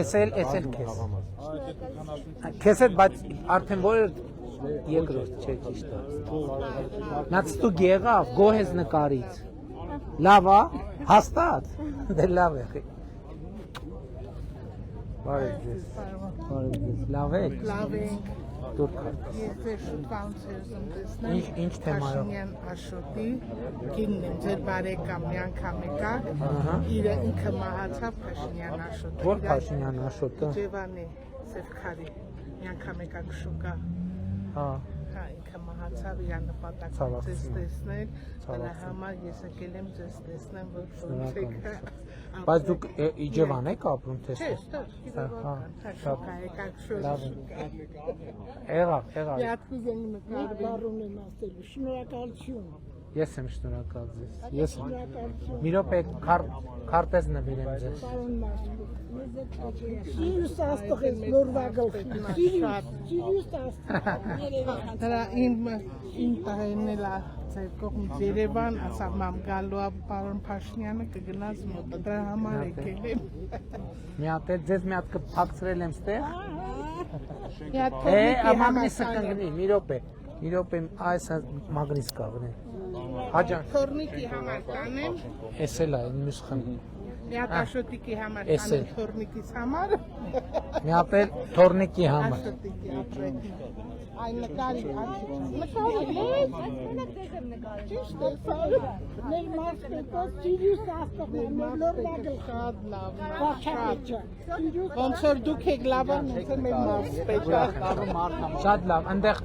Էսել քեզ։ Քեզ հետ բայց արդեն որ երկրորդ չէ ճիշտ է։ Նա ստուգ եղավ գոհեզ նկարից։ Լավ է, հաստատ։ Դե լավ է։ Բարև ձեզ։ Լավ եք։ Լավ ենք։ Դուք Ես շուտ բանցերում տեսնեմ։ ինչ թեմայով։ Փաշինյան Աշոտի գինն եմ ձեր բարեկամ մի անգամ եկա։ Իր ինքը մահացավ Փաշինյան Աշոտը։ Որ Փաշինյան Աշոտը։ Ջևանի Սևքարի մի անգամ եկա շուկա։ Հա։ Հա ինքը մահացավ իր նպատակով ձեզ տեսնել։ Դրա համար ես եկել եմ ձեզ տեսնեմ որ ոնց Բայց դուք Իջևան եք ապրում թե՞ չէ։ Շուկա եկա շուկա։ Եղավ։ Իհարկե զենի նկարը բարուն եմ ասելու։ Շնորհակալություն։ Ես եմ շնորհակալ ձեզ։ Ես մի րոպե քարտեզ նվիրեմ ձեզ։ Պարոն Մաշկու, Սիրուս աստղ ես նորվագլխի։ Սիրուս աստղ։ Դրա իմ տղերն ձեր կողմից Երևան, ասա մամ գալու է պարոն Փաշինյանը կգնաց մոտ։ Դրա համար եկել եմ։ Մի հատ ձեզ մի հատ կփակցրել եմ ստեղ։ Մագնիսը կընկնի, մի րոպե այս մագնիս կաղնի։ Հաջան։ Թորնիկի համար կանեմ։ Էս էլ է, մյուս խմբ։ Մի հատ Աշոտիկի համար կանեմ թորնիկիս համար։ Մի հատ էլ թորնիկի համար։ Աշոտիկի ապրեք։ Այն նկարի ճիշտ է, մեր մարդկետոց Սիրուս աստղն է, մեր նորվագլ շատ լավ, ոնց որ դուք եք լավ են, ոնց է մեր մարդկետոց։ Շատ լավ, ընդեղ